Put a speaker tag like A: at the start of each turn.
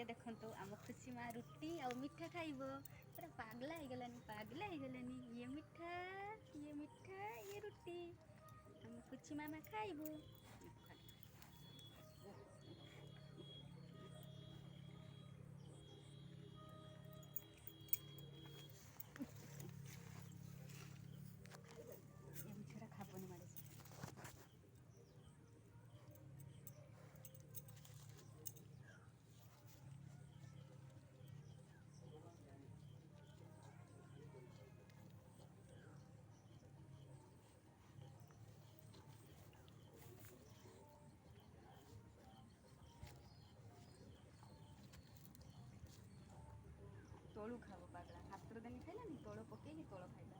A: ये देखो आम खुशी माँ रुटी और मिठा खाइब पूरा पागला ହେଇଗଲାନି ये मिठा ये रुटी आम खुशी मामा खाइबू ये मिठाटा खाबनी मारे तोलू खाव पागला हाथ देनी खाइलानी तोड़ पकईकी तोड़ खाइल